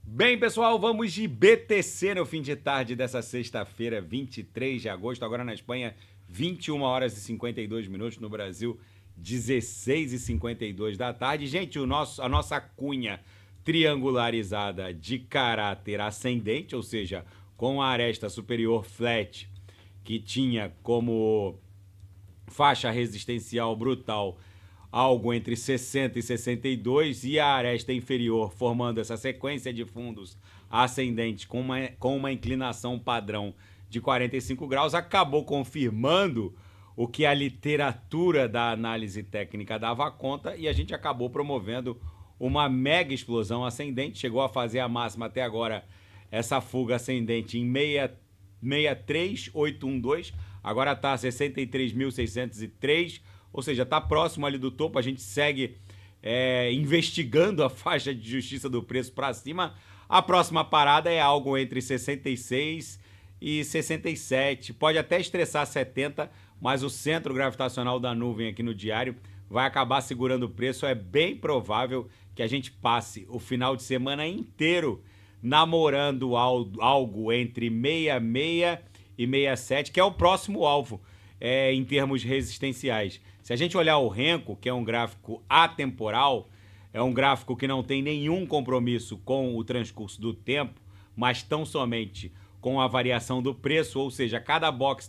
Bem, pessoal, vamos de BTC no fim de tarde dessa sexta-feira, 23 de agosto. Agora na Espanha, 21 horas e 52 minutos. No Brasil, 16 e 52 da tarde. Gente, a nossa cunha triangularizada de caráter ascendente, ou seja, com a aresta superior flat, que tinha como faixa resistencial brutal algo entre 60 e 62 e a aresta inferior formando essa sequência de fundos ascendentes com uma inclinação padrão de 45 graus, acabou confirmando o que a literatura da análise técnica dava conta e a gente acabou promovendo uma mega explosão ascendente, chegou a fazer a máxima até agora essa fuga ascendente em 63812, agora está 63.603, ou seja, está próximo ali do topo. A gente segue investigando a faixa de justiça do preço para cima. A próxima parada é algo entre 66 e 67, pode até estressar 70, mas o centro gravitacional da nuvem aqui no diário vai acabar segurando o preço. É bem provável que a gente passe o final de semana inteiro namorando algo entre 66 e 67, que é o próximo alvo em termos resistenciais. Se a gente olhar o Renko, que é um gráfico atemporal, é um gráfico que não tem nenhum compromisso com o transcurso do tempo, mas tão somente com a variação do preço, ou seja, cada box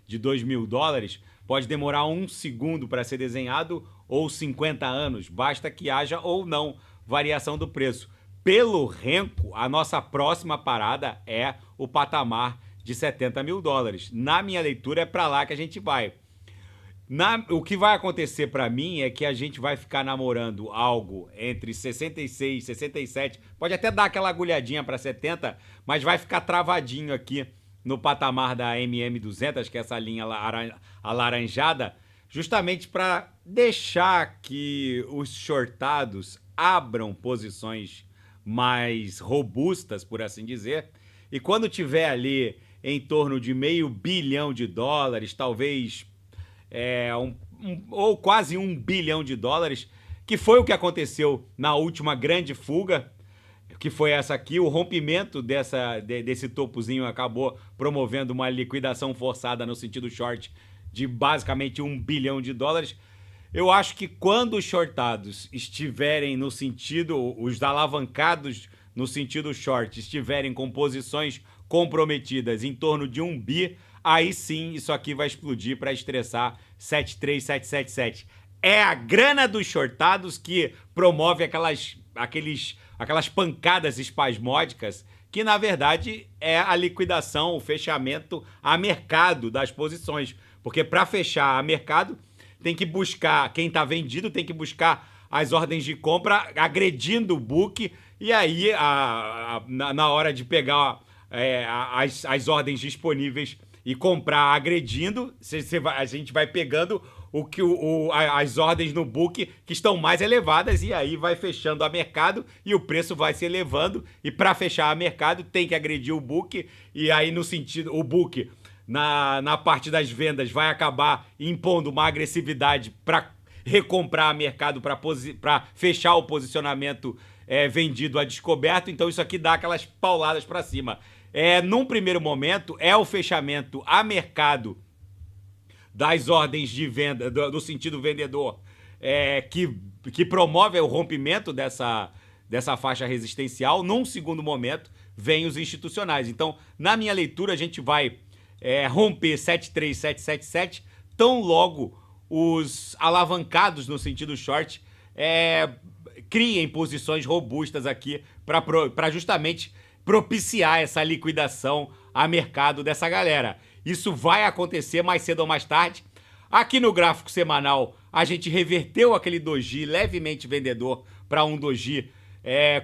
de $2.000 pode demorar 1 segundo para ser desenhado ou 50 anos, basta que haja ou não variação do preço. Pelo Renko, a nossa próxima parada é o patamar de $70.000. Na minha leitura, é para lá que a gente vai. O que vai acontecer para mim é que a gente vai ficar namorando algo entre 66 e 67, pode até dar aquela agulhadinha para 70, mas vai ficar travadinho aqui no patamar da MM200, que é essa linha alaranjada, justamente para deixar que os shortados abram posições mais robustas, por assim dizer, e quando tiver ali em torno de $500 milhão, talvez ou quase $1 bilhão, que foi o que aconteceu na última grande fuga, que foi essa aqui. O rompimento desse topozinho acabou promovendo uma liquidação forçada no sentido short de basicamente $1 bilhão. Eu acho que quando os shortados estiverem no sentido, os alavancados no sentido short, estiverem com posições comprometidas em torno de 1 bi, aí sim isso aqui vai explodir para estressar 73777. É a grana dos shortados que promove aquelas pancadas espasmódicas, que na verdade é a liquidação, o fechamento a mercado das posições. Porque para fechar a mercado, tem que buscar, quem está vendido tem que buscar as ordens de compra agredindo o book, e aí na hora de pegar as ordens disponíveis e comprar agredindo, a gente vai pegando as ordens no book que estão mais elevadas, e aí vai fechando a mercado e o preço vai se elevando, e para fechar a mercado tem que agredir o book, e aí no sentido, o book na parte das vendas vai acabar impondo uma agressividade para recomprar a mercado, para fechar o posicionamento vendido a descoberto. Então isso aqui dá aquelas pauladas para cima. Num primeiro momento, é o fechamento a mercado das ordens de venda, do sentido vendedor, que promove o rompimento dessa faixa resistencial. Num segundo momento, vem os institucionais. Então, na minha leitura, a gente vai romper 73777, tão logo os alavancados no sentido short criem posições robustas aqui para justamente propiciar essa liquidação a mercado dessa galera. Isso vai acontecer mais cedo ou mais tarde. Aqui no gráfico semanal, a gente reverteu aquele doji levemente vendedor para um doji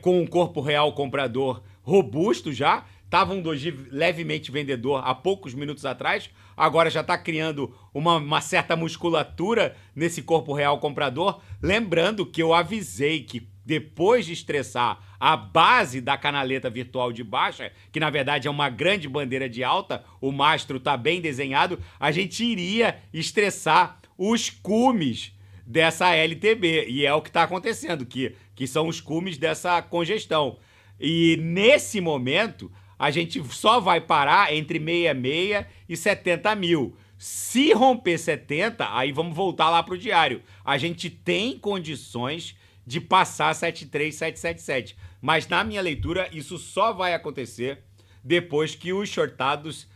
com um corpo real comprador robusto já. Estava um doji levemente vendedor há poucos minutos atrás, agora já está criando uma certa musculatura nesse corpo real comprador. Lembrando que eu avisei que depois de estressar a base da canaleta virtual de baixa, que na verdade é uma grande bandeira de alta, o mastro está bem desenhado, a gente iria estressar os cumes dessa LTB, e é o que está acontecendo, que são os cumes dessa congestão. E nesse momento, a gente só vai parar entre 66 e 70 mil. Se romper 70, aí vamos voltar lá para o diário. A gente tem condições de passar 73, 777. Mas na minha leitura, isso só vai acontecer depois que os shortados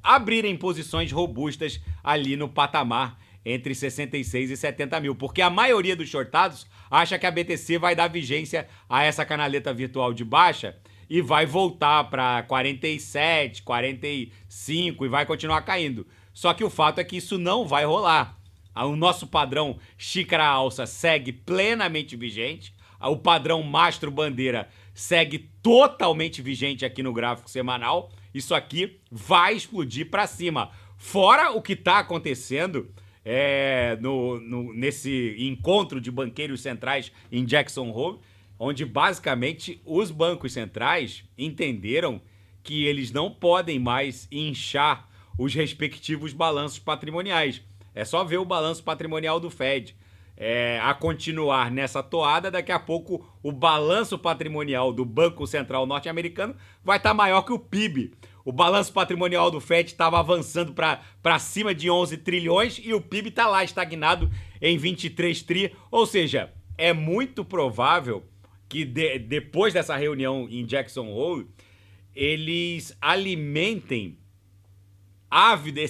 abrirem posições robustas ali no patamar entre 66 e 70 mil. Porque a maioria dos shortados acha que a BTC vai dar vigência a essa canaleta virtual de baixa e vai voltar para 47, 45 e vai continuar caindo. Só que o fato é que isso não vai rolar. O nosso padrão xícara alça segue plenamente vigente. O padrão mastro bandeira segue totalmente vigente aqui no gráfico semanal. Isso aqui vai explodir para cima. Fora o que está acontecendo nesse encontro de banqueiros centrais em Jackson Hole, onde basicamente os bancos centrais entenderam que eles não podem mais inchar os respectivos balanços patrimoniais. É só ver o balanço patrimonial do Fed. A continuar nessa toada, daqui a pouco o balanço patrimonial do Banco Central norte-americano vai estar maior que o PIB. O balanço patrimonial do Fed estava avançando para cima de 11 trilhões e o PIB está lá estagnado em 23 tri. Ou seja, é muito provável que depois dessa reunião em Jackson Hole, eles alimentem ávido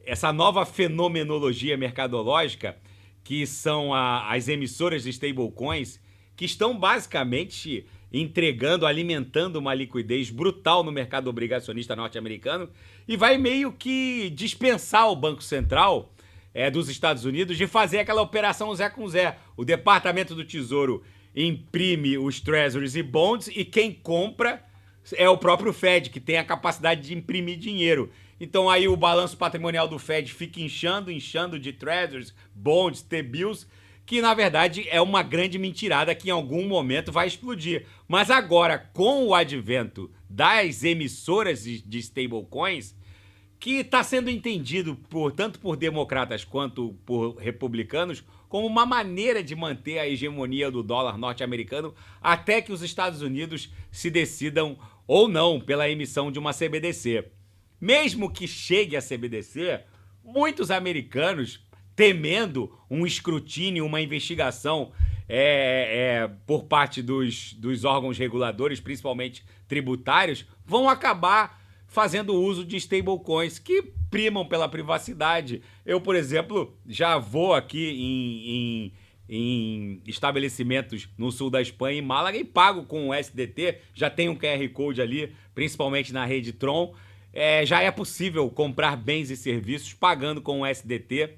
essa nova fenomenologia mercadológica, que são as emissoras de stablecoins, que estão basicamente entregando, alimentando uma liquidez brutal no mercado obrigacionista norte-americano e vai meio que dispensar o Banco Central dos Estados Unidos de fazer aquela operação Zé com Zé. O Departamento do Tesouro imprime os treasuries e bonds e quem compra é o próprio Fed, que tem a capacidade de imprimir dinheiro. Então aí o balanço patrimonial do Fed fica inchando de treasuries, bonds, T-bills, que na verdade é uma grande mentirada que em algum momento vai explodir. Mas agora, com o advento das emissoras de stablecoins, que está sendo entendido tanto por democratas quanto por republicanos como uma maneira de manter a hegemonia do dólar norte-americano até que os Estados Unidos se decidam ou não pela emissão de uma CBDC. Mesmo que chegue a CBDC, muitos americanos, temendo um escrutínio, uma investigação por parte dos órgãos reguladores, principalmente tributários, vão acabar fazendo uso de stablecoins que primam pela privacidade. Eu, por exemplo, já vou aqui em estabelecimentos no sul da Espanha, em Málaga, e pago com o SDT, já tem um QR Code ali, principalmente na rede Tron. Já é possível comprar bens e serviços pagando com o SDT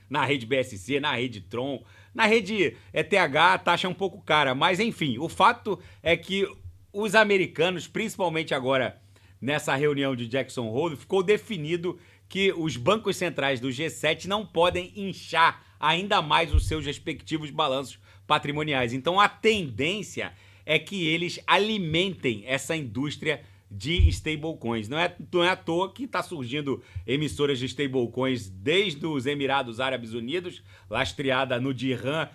na rede BSC, na rede Tron, na rede ETH, a taxa é um pouco cara, mas enfim, o fato é que os americanos, principalmente agora nessa reunião de Jackson Hole, ficou definido que os bancos centrais do G7 não podem inchar ainda mais os seus respectivos balanços patrimoniais. Então a tendência é que eles alimentem essa indústria de stablecoins. Não é à toa que está surgindo emissoras de stablecoins desde os Emirados Árabes Unidos, lastreada no dirham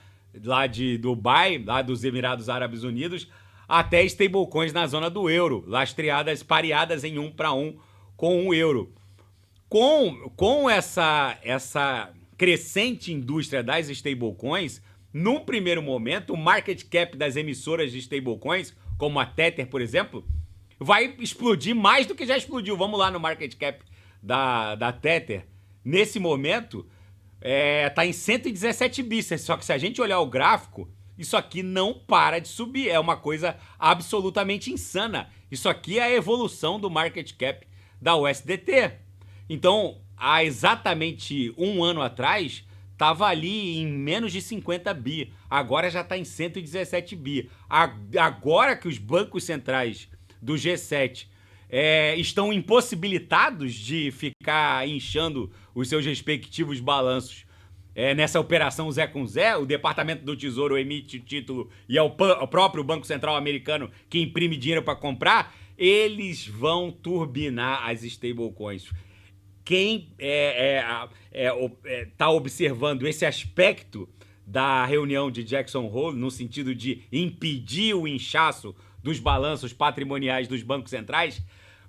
lá de Dubai, lá dos Emirados Árabes Unidos, até stablecoins na zona do euro, lastreadas, pareadas em 1 para 1 com o euro. Com essa crescente indústria das stablecoins, num primeiro momento, o market cap das emissoras de stablecoins, como a Tether, por exemplo, vai explodir mais do que já explodiu. Vamos lá no market cap da Tether. Nesse momento, tá em 117 bi. Só que se a gente olhar o gráfico, isso aqui não para de subir. É uma coisa absolutamente insana. Isso aqui é a evolução do market cap da USDT. Então, há exatamente um ano atrás, estava ali em menos de 50 bi. Agora já está em 117 bi. Agora que os bancos centrais do G7 estão impossibilitados de ficar inchando os seus respectivos balanços nessa operação Zé com Zé, o Departamento do Tesouro emite o título e é o próprio Banco Central americano que imprime dinheiro para comprar, eles vão turbinar as stablecoins. Quem está observando esse aspecto da reunião de Jackson Hole, no sentido de impedir o inchaço dos balanços patrimoniais dos bancos centrais,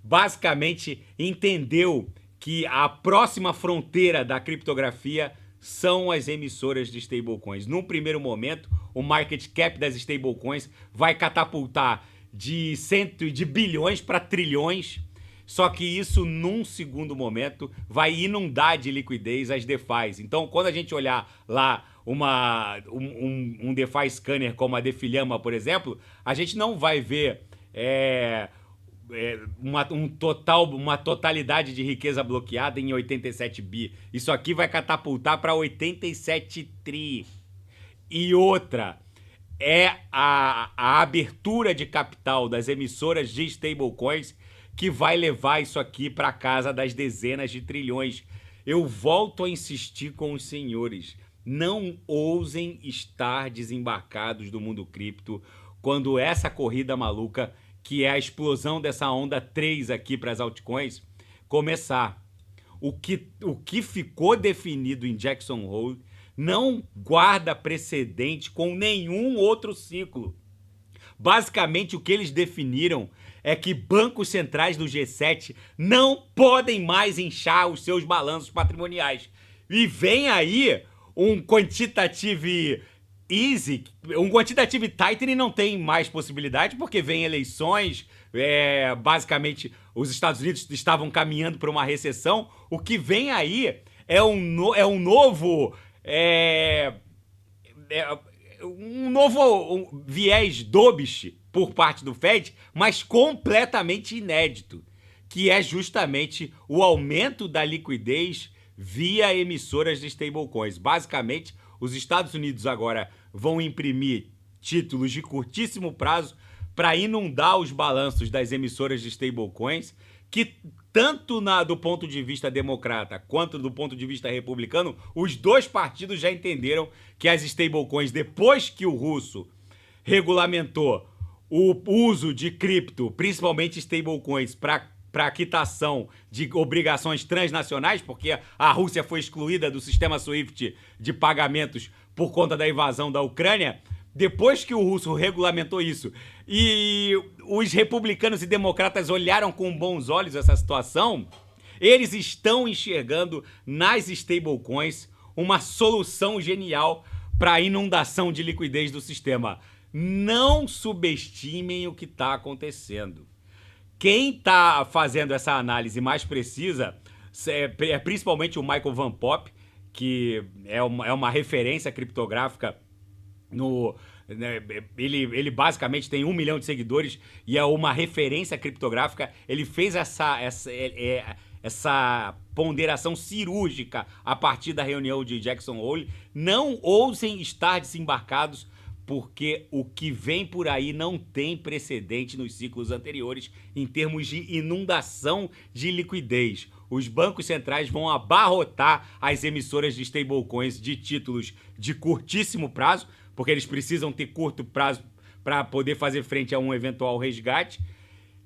basicamente entendeu que a próxima fronteira da criptografia são as emissoras de stablecoins. Num primeiro momento, o market cap das stablecoins vai catapultar de bilhões para trilhões, só que isso, num segundo momento, vai inundar de liquidez as DeFis. Então, quando a gente olhar lá um DeFi scanner como a Defilhama, por exemplo, a gente não vai ver uma totalidade de riqueza bloqueada em 87 bi. Isso aqui vai catapultar para 87 tri. E outra é a abertura de capital das emissoras de stablecoins que vai levar isso aqui para casa das dezenas de trilhões. Eu volto a insistir com os senhores. Não ousem estar desembarcados do mundo cripto quando essa corrida maluca, que é a explosão dessa onda 3 aqui para as altcoins, começar. O que ficou definido em Jackson Hole não guarda precedente com nenhum outro ciclo. Basicamente, o que eles definiram é que bancos centrais do G7 não podem mais inchar os seus balanços patrimoniais. E vem aí um quantitative easy, um quantitative tightening não tem mais possibilidade porque vem eleições, basicamente os Estados Unidos estavam caminhando para uma recessão. O que vem aí é um novo viés dovish por parte do Fed, mas completamente inédito, que é justamente o aumento da liquidez via emissoras de stablecoins. Basicamente, os Estados Unidos agora vão imprimir títulos de curtíssimo prazo para inundar os balanços das emissoras de stablecoins, que tanto do ponto de vista democrata quanto do ponto de vista republicano, os dois partidos já entenderam que as stablecoins, depois que o russo regulamentou o uso de cripto, principalmente stablecoins, para quitação de obrigações transnacionais, porque a Rússia foi excluída do sistema SWIFT de pagamentos por conta da invasão da Ucrânia. Depois que o russo regulamentou isso e os republicanos e democratas olharam com bons olhos essa situação, eles estão enxergando nas stablecoins uma solução genial para a inundação de liquidez do sistema. Não subestimem o que está acontecendo. Quem está fazendo essa análise mais precisa é principalmente o Michael Van Popp, que é uma referência criptográfica ele basicamente tem 1 milhão de seguidores e é uma referência criptográfica. Ele fez essa ponderação cirúrgica a partir da reunião de Jackson Hole. Não ousem estar desembarcados, porque o que vem por aí não tem precedente nos ciclos anteriores em termos de inundação de liquidez. Os bancos centrais vão abarrotar as emissoras de stablecoins de títulos de curtíssimo prazo, porque eles precisam ter curto prazo para poder fazer frente a um eventual resgate.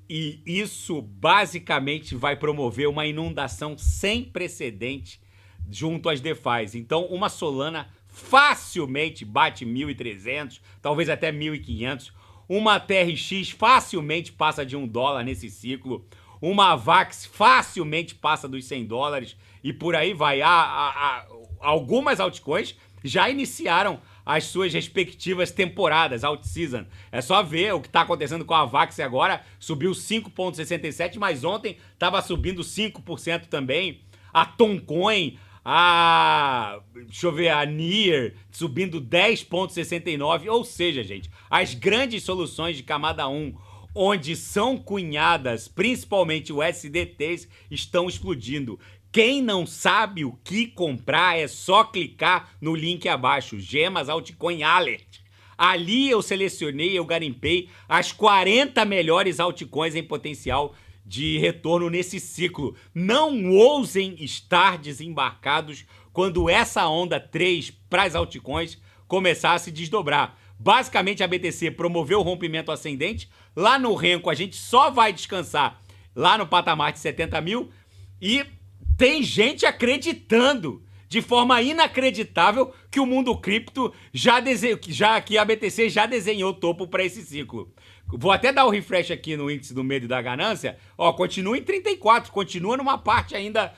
E isso basicamente vai promover uma inundação sem precedente junto às DeFis. Então, uma Solana facilmente bate 1.300, talvez até 1.500. Uma TRX facilmente passa de $1 nesse ciclo. Uma AVAX facilmente passa dos $100 e por aí vai. Algumas altcoins já iniciaram as suas respectivas temporadas, out-season. É só ver o que está acontecendo com a AVAX agora. Subiu 5,67, mas ontem estava subindo 5% também. A Toncoin, deixa eu ver, a NIR subindo 10,69. Ou seja, gente, as grandes soluções de camada 1, onde são cunhadas principalmente o SDTs, estão explodindo. Quem não sabe o que comprar é só clicar no link abaixo, Gemas Altcoin Alert. Ali eu selecionei, eu garimpei as 40 melhores altcoins em potencial de retorno nesse ciclo. Não ousem estar desembarcados quando essa onda 3 para as altcoins começar a se desdobrar. Basicamente, a BTC promoveu o rompimento ascendente. Lá no Renko, a gente só vai descansar lá no patamar de 70 mil. E tem gente acreditando de forma inacreditável que o mundo cripto que a BTC já desenhou topo para esse ciclo. Vou até dar o refresh aqui no índice do medo e da ganância. Ó, continua em 34, continua numa parte ainda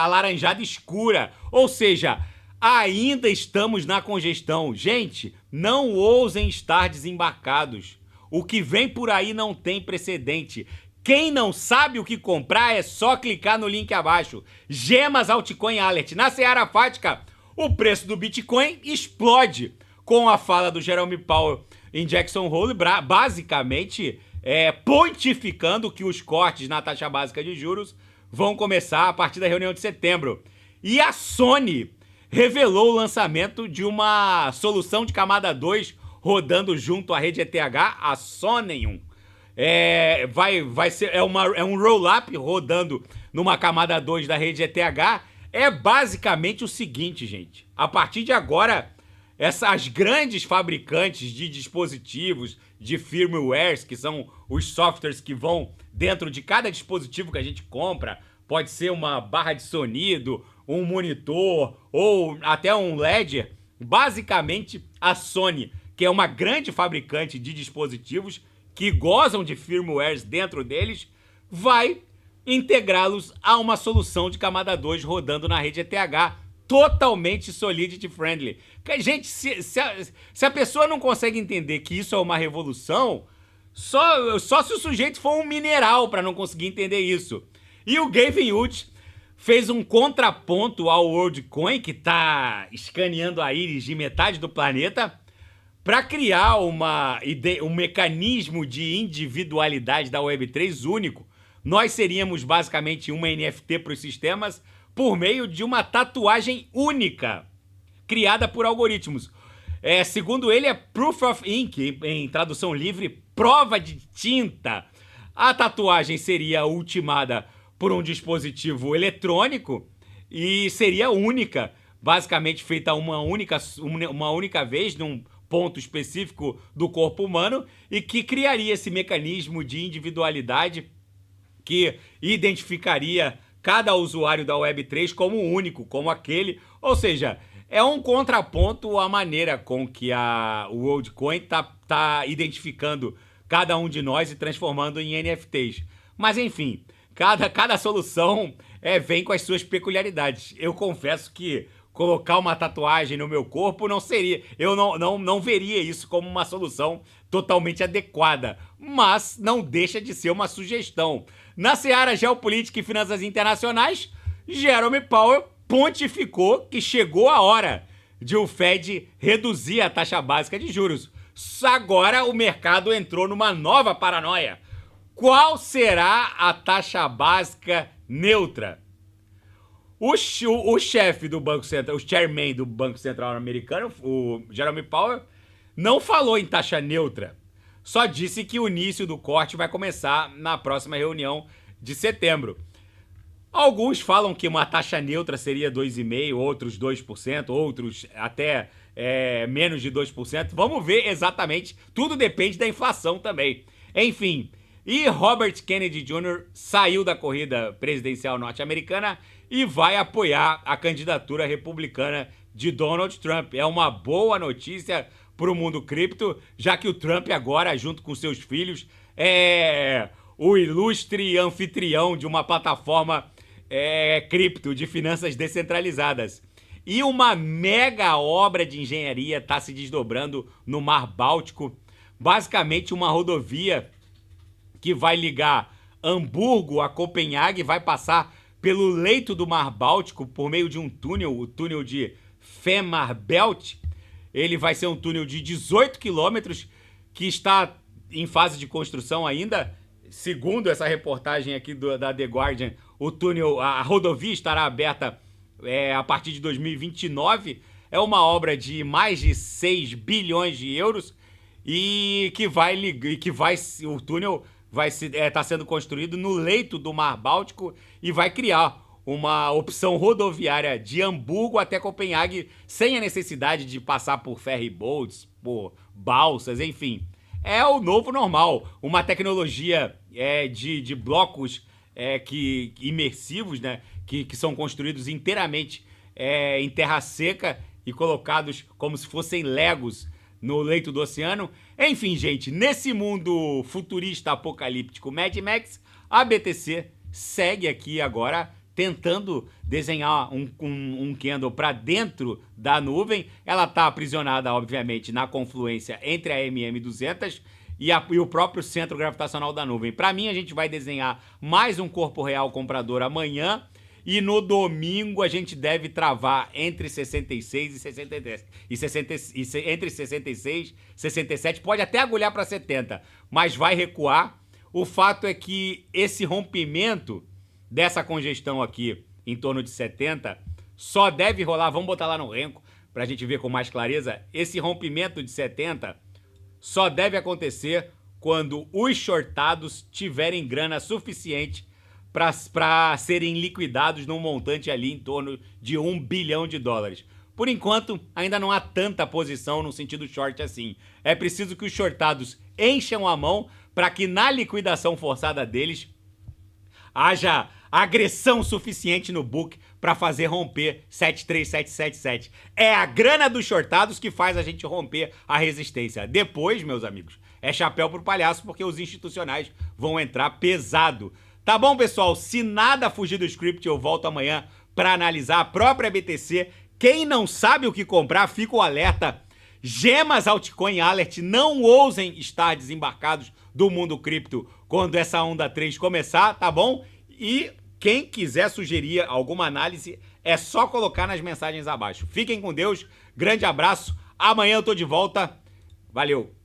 alaranjada escura. Ou seja, ainda estamos na congestão. Gente, não ousem estar desembarcados. O que vem por aí não tem precedente. Quem não sabe o que comprar é só clicar no link abaixo. Gemas Altcoin Alert. Na Seara Fática, o preço do Bitcoin explode com a fala do Jerome Powell em Jackson Hole, basicamente pontificando que os cortes na taxa básica de juros vão começar a partir da reunião de setembro. E a Sony revelou o lançamento de uma solução de camada 2 rodando junto à rede ETH, a Sonium. É um roll-up rodando numa camada 2 da rede ETH. É basicamente o seguinte, gente. A partir de agora, essas grandes fabricantes de dispositivos, de firmwares, que são os softwares que vão dentro de cada dispositivo que a gente compra, pode ser uma barra de sonido, um monitor ou até um ledger. Basicamente, a Sony, que é uma grande fabricante de dispositivos que gozam de firmwares dentro deles, vai integrá-los a uma solução de camada 2 rodando na rede ETH, totalmente Solidity Friendly. Gente, se a pessoa não consegue entender que isso é uma revolução, só se o sujeito for um mineral para não conseguir entender isso. E o Gavin Wood fez um contraponto ao WorldCoin, que está escaneando a íris de metade do planeta, para criar um mecanismo de individualidade da Web3 único. Nós seríamos basicamente uma NFT para os sistemas por meio de uma tatuagem única, criada por algoritmos. Segundo ele, é Proof of Ink, em tradução livre, prova de tinta. A tatuagem seria ultimada por um dispositivo eletrônico e seria única, basicamente feita uma única vez, num ponto específico do corpo humano, e que criaria esse mecanismo de individualidade que identificaria cada usuário da Web3 como único, como aquele. Ou seja, é um contraponto à maneira com que o WorldCoin tá identificando cada um de nós e transformando em NFTs. Mas enfim, cada solução vem com as suas peculiaridades. Eu confesso que colocar uma tatuagem no meu corpo não seria... Eu não veria isso como uma solução totalmente adequada, mas não deixa de ser uma sugestão. Na seara geopolítica e finanças internacionais, Jerome Powell pontificou que chegou a hora de o Fed reduzir a taxa básica de juros. Agora o mercado entrou numa nova paranoia. Qual será a taxa básica neutra? O chefe do Banco Central, o chairman do Banco Central americano, o Jerome Powell, não falou em taxa neutra. Só disse que o início do corte vai começar na próxima reunião de setembro. Alguns falam que uma taxa neutra seria 2,5%, outros 2%, outros até menos de 2%. Vamos ver exatamente, tudo depende da inflação também. Enfim, e Robert Kennedy Jr. saiu da corrida presidencial norte-americana e vai apoiar a candidatura republicana de Donald Trump. É uma boa notícia para o mundo cripto, já que o Trump agora, junto com seus filhos, é o ilustre anfitrião de uma plataforma cripto, de finanças descentralizadas. E uma mega obra de engenharia está se desdobrando no Mar Báltico, basicamente uma rodovia que vai ligar Hamburgo a Copenhague, vai passar pelo leito do Mar Báltico por meio de um túnel, o túnel de Fehmarnbelt. Ele vai ser um túnel de 18 quilômetros que está em fase de construção ainda. Segundo essa reportagem aqui da The Guardian, a rodovia estará aberta a partir de 2029. É uma obra de mais de 6 bilhões de euros e o túnel vai estar sendo construído no leito do Mar Báltico e vai criar uma opção rodoviária de Hamburgo até Copenhague sem a necessidade de passar por ferryboats, por balsas, enfim. É o novo normal, uma tecnologia de blocos imersivos, né, que são construídos inteiramente em terra seca e colocados como se fossem legos no leito do oceano. Enfim, gente, nesse mundo futurista apocalíptico Mad Max, a BTC segue aqui agora tentando desenhar um candle para dentro da nuvem. Ela está aprisionada, obviamente, na confluência entre a MM200 e o próprio centro gravitacional da nuvem. Para mim, a gente vai desenhar mais um corpo real comprador amanhã. E no domingo a gente deve travar entre 66 e 67. Entre 66 e 67, pode até agulhar para 70, mas vai recuar. O fato é que esse rompimento dessa congestão aqui, em torno de 70, só deve rolar, vamos botar lá no Renko, para a gente ver com mais clareza, esse rompimento de 70 só deve acontecer quando os shortados tiverem grana suficiente para serem liquidados num montante ali em torno de $1 bilhão. Por enquanto, ainda não há tanta posição no sentido short assim. É preciso que os shortados encham a mão para que na liquidação forçada deles haja agressão suficiente no book para fazer romper 73777. É a grana dos shortados que faz a gente romper a resistência. Depois, meus amigos, é chapéu pro palhaço, porque os institucionais vão entrar pesado. Tá bom, pessoal? Se nada fugir do script, eu volto amanhã para analisar a própria BTC. Quem não sabe o que comprar, fica o alerta. Gemas Altcoin Alert, não ousem estar desembarcados do mundo cripto quando essa onda 3 começar, tá bom? E quem quiser sugerir alguma análise, é só colocar nas mensagens abaixo. Fiquem com Deus, grande abraço. Amanhã eu tô de volta. Valeu!